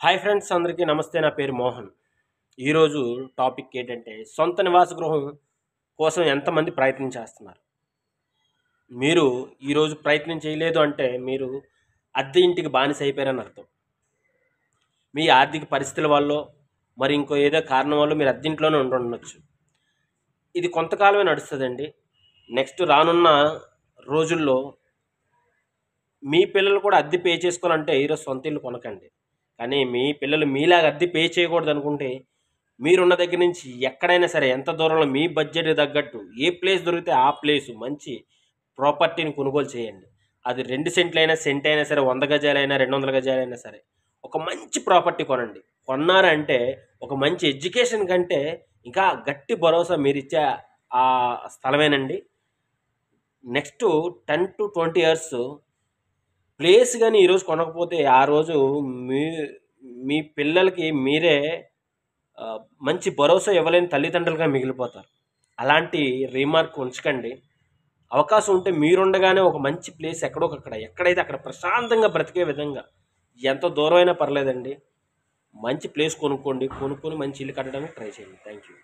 Hi friends, అందరికీ నమస్తే. నా పేరు మోహన్. ఈరోజు టాపిక్ ఏంటంటే సొంత నివాస గృహం కోసం ఎంతమంది ప్రయత్నం చేస్తున్నారు. మీరు ఈరోజు ప్రయత్నం చేయలేదు అంటే మీరు అద్దె ఇంటికి బానిస అయిపోయారని అర్థం. మీ ఆర్థిక పరిస్థితుల వల్ల మరి ఇంకో ఏదో కారణం వల్ల మీరు అద్దె ఇంట్లోనే ఉండొచ్చు. ఇది కొంతకాలమే నడుస్తుందండి. నెక్స్ట్ రానున్న రోజుల్లో మీ పిల్లలు కూడా అద్దె పే చేసుకోవాలంటే ఈరోజు సొంత ఇల్లు కొనకండి. కానీ మీ పిల్లలు మీలాగా అద్దె పే చేయకూడదు అనుకుంటే మీరున్న దగ్గర నుంచి ఎక్కడైనా సరే ఎంత దూరంలో మీ బడ్జెట్ తగ్గట్టు ఏ ప్లేస్ దొరికితే ఆ ప్లేసు మంచి ప్రాపర్టీని కొనుగోలు చేయండి. అది 2 సెంట్లు అయినా, సెంట్ అయినా సరే, 100 గజాలైనా, 200 గజాలైనా సరే, ఒక మంచి ప్రాపర్టీ కొనండి. కొన్నారంటే ఒక మంచి ఎడ్యుకేషన్ కంటే ఇంకా గట్టి భరోసా మీరిచ్చే ఆ స్థలమేనండి. నెక్స్ట్ 10 to 20 ఇయర్స్ ప్లేస్ కానీ ఈరోజు కొనకపోతే ఆ రోజు మీ మీ పిల్లలకి మీరే మంచి భరోసా ఇవ్వలేని తల్లిదండ్రులుగా మిగిలిపోతారు. అలాంటి రీమార్క్ ఉంచకండి. అవకాశం ఉంటే మీరుండగానే ఒక మంచి ప్లేస్ ఎక్కడైతే అక్కడ ప్రశాంతంగా బ్రతికే విధంగా ఎంత దూరం అయినా పర్లేదండి, మంచి ప్లేస్ కొనుక్కొని మంచి ఇల్లు కట్టడానికి ట్రై చేయండి. Thank you.